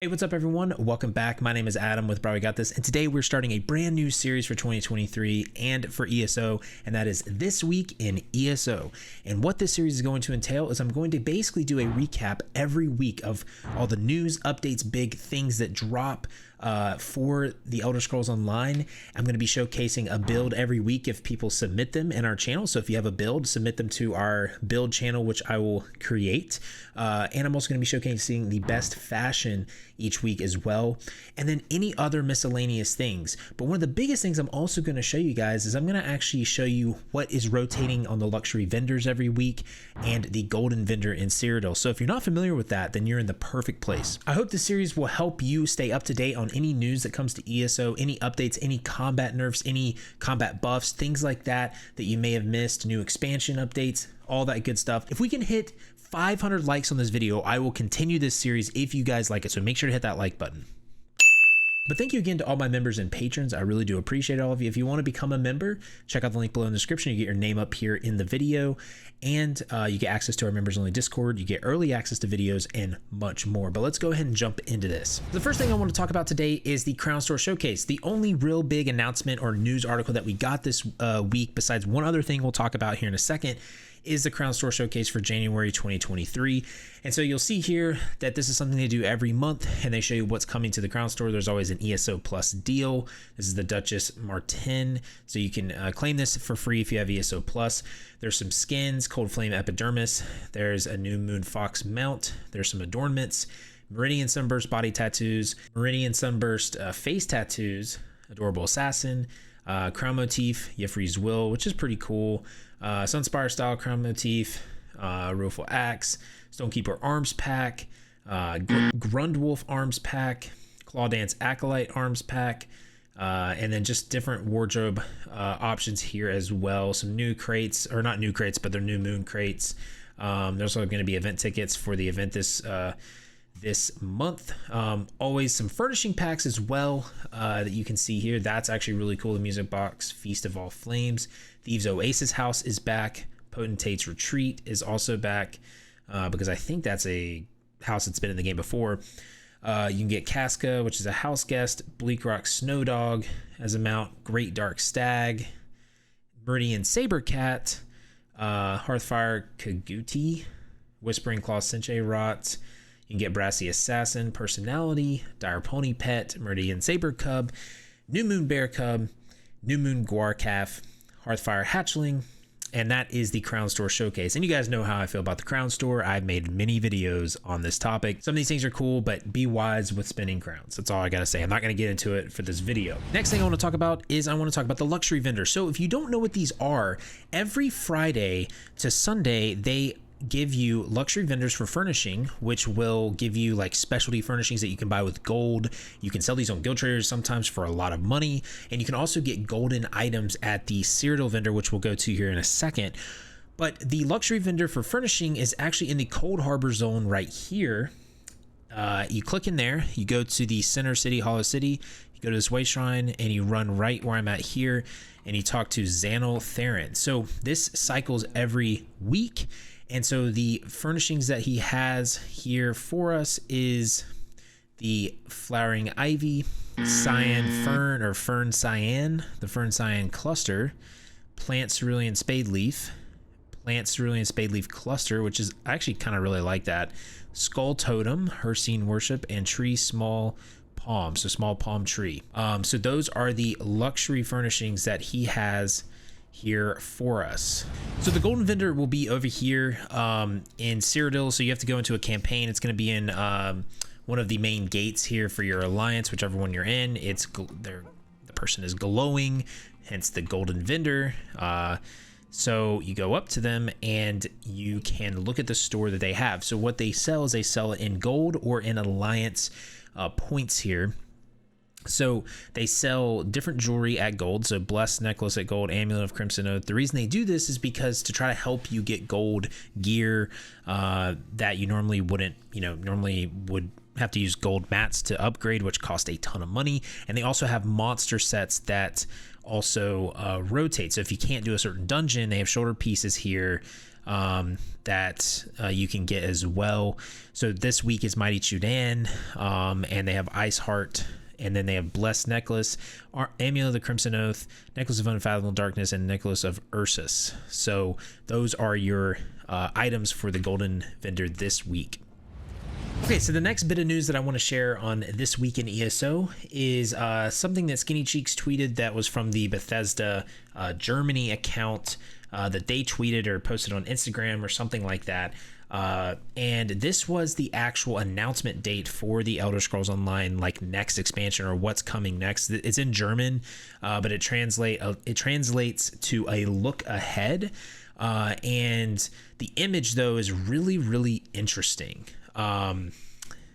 Hey, what's up everyone? Welcome back. My name is Adam with brahwegotthis, and today we're starting a brand new series for 2023 and for ESO, and that is This Week in ESO. And what this series is going to entail is I'm going to basically do a recap every week of all the news, updates, big things that drop for the Elder Scrolls Online. I'm going to be showcasing a build every week if people submit them in our channel. So if you have a build, submit them to our build channel, which I will create. And I'm also going to be showcasing the best fashion each week as well, and then any other miscellaneous things. But one of the biggest things I'm also going to show you guys is I'm going to actually show you what is rotating on the luxury vendors every week and the golden vendor in Cyrodiil. So if you're not familiar with that, then you're in the perfect place. I hope this series will help you stay up to date on any news that comes to ESO, any updates, any combat nerfs, any combat buffs, things like that you may have missed, new expansion updates, all that good stuff. If we can hit 500 likes on this video, I will continue this series if you guys like it. So make sure to hit that like button. But thank you again to all my members and patrons. I really do appreciate all of you. If you want to become a member, check out the link below in the description. You get your name up here in the video, and you get access to our members only Discord. You get early access to videos and much more. But let's go ahead and jump into this. The first thing I want to talk about today is the Crown Store Showcase. The only real big announcement or news article that we got this week, besides one other thing we'll talk about here in a second, is the Crown Store Showcase for January 2023. And so you'll see here that this is something they do every month, and they show you what's coming to the Crown Store. There's always an ESO Plus deal. This is the Duchess Martin, so you can claim this for free if you have ESO Plus. There's some skins, Cold Flame Epidermis. There's a New Moon Fox mount. There's some adornments, Meridian Sunburst body tattoos, Meridian Sunburst face tattoos, Adorable Assassin, crown motif, Yeffrey's Will, which is pretty cool. Sunspire style crown motif, Rueful Axe, Stonekeeper arms pack, Grundwolf arms pack, Clawdance Acolyte arms pack, and then just different wardrobe options here as well. Some new crates, or not new crates, but they're new moon crates. There's also going to be event tickets for the event this month. Always some furnishing packs as well that you can see here. That's actually really cool. The music box, Feast of All Flames, Thieves Oasis House is back. Potentate's Retreat is also back because I think that's a house that's been in the game before. You can get Casca, which is a house guest, Bleak Rock Snow Dog as a mount, Great Dark Stag, Meridian Saber Cat, Hearthfire Kaguti, Whispering Claw Senche Rot. You can get Brassy Assassin, Personality, Dire Pony Pet, Meridian Saber Cub, New Moon Bear Cub, New Moon Guar Calf, Hearthfire Hatchling, and that is the Crown Store Showcase. And you guys know how I feel about the Crown Store. I've made many videos on this topic. Some of these things are cool, but be wise with spinning crowns. That's all I gotta say. I'm not gonna get into it for this video. Next thing I wanna talk about is I wanna talk about the luxury vendor. So if you don't know what these are, every Friday to Sunday, they give you luxury vendors for furnishing, which will give you like specialty furnishings that you can buy with gold. You can sell these on Guild Traders sometimes for a lot of money, and you can also get golden items at the Cyrodiil vendor, which we'll go to here in a second. But the luxury vendor for furnishing is actually in the Cold Harbor zone right here. You click in there, you go to the Center City, Hollow City, you go to this way shrine, and you run right where I'm at here, and you talk to Xanil Theron. So this cycles every week. And so the furnishings that he has here for us is the Flowering Ivy, Cyan Fern, or Fern Cyan, the Fern Cyan Cluster, Plant Cerulean Spade Leaf, Plant Cerulean Spade Leaf Cluster, which is, I actually kind of really like that, Skull Totem, Hercene Worship, and Tree Small Palm, so Small Palm Tree. So those are the luxury furnishings that he has here for us. So the golden vendor will be over here in Cyrodiil, so you have to go into a campaign. It's going to be in one of the main gates here for your alliance, whichever one you're in. It's the person is glowing, hence the golden vendor. So you go up to them and you can look at the store that they have. So what they sell is they sell it in gold or in alliance points here. So they sell different jewelry at gold. So Blessed Necklace at gold, Amulet of Crimson Oath. The reason they do this is because to try to help you get gold gear that you normally wouldn't, normally would have to use gold mats to upgrade, which cost a ton of money. And they also have monster sets that also rotate. So if you can't do a certain dungeon, they have shoulder pieces here that you can get as well. So this week is Mighty Chudan, and they have Ice Heart, and then they have Blessed Necklace, Amulet of the Crimson Oath, Necklace of Unfathomable Darkness, and Necklace of Ursus. So those are your items for the Golden Vendor this week. Okay, so the next bit of news that I want to share on This Week in ESO is something that Skinny Cheeks tweeted that was from the Bethesda Germany account that they tweeted or posted on Instagram or something like that. And this was the actual announcement date for the Elder Scrolls Online like next expansion or what's coming next. It's in German, but it translates to a look ahead. And the image though is really, really interesting.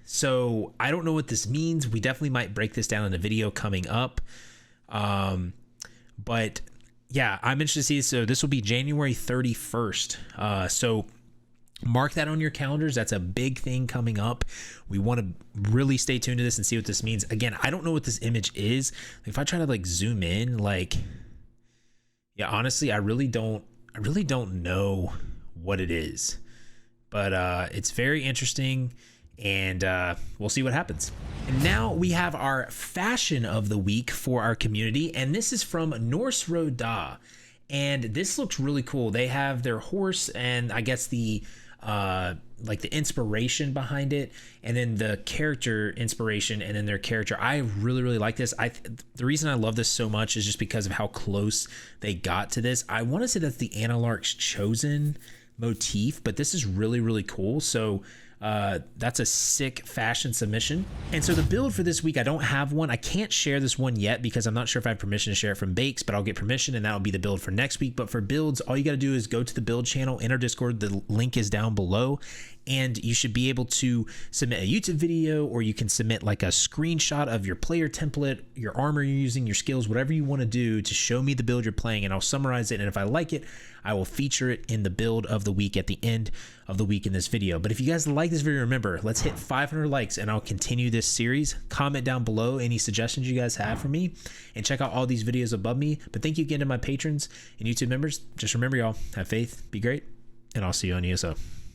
So I don't know what this means. We definitely might break this down in a video coming up. But yeah, I'm interested to see. So this will be January 31st. So mark that on your calendars. That's a big thing coming up. We want to really stay tuned to this and see what this means. Again, I don't know what this image is. If I try to like zoom in, like, yeah, honestly, I really don't know what it is. But it's very interesting, and we'll see what happens. And now we have our fashion of the week for our community, and this is from Norse Roda, and this looks really cool. They have their horse, and I guess the like the inspiration behind it, and then the character inspiration, and then their character. I really, really like this. The reason I love this so much is just because of how close they got to this. I want to say that's the Analarch's Chosen motif, but this is really, really cool. So that's a sick fashion submission. And so the build for this week, I don't have one. I can't share this one yet because I'm not sure if I have permission to share it from Bakes, but I'll get permission and that'll be the build for next week. But for builds, all you got to do is go to the build channel in our Discord. The link is down below, and you should be able to submit a YouTube video, or you can submit like a screenshot of your player template, your armor you're using, your skills, whatever you want to do to show me the build you're playing, and I'll summarize it. And if I like it, I will feature it in the build of the week at the end of the week in this video. But if you guys like this video, remember, let's hit 500 likes and I'll continue this series. Comment down below any suggestions you guys have for me, and check out all these videos above me. But thank you again to my patrons and YouTube members. Just remember, y'all, have faith, be great, and I'll see you on ESO.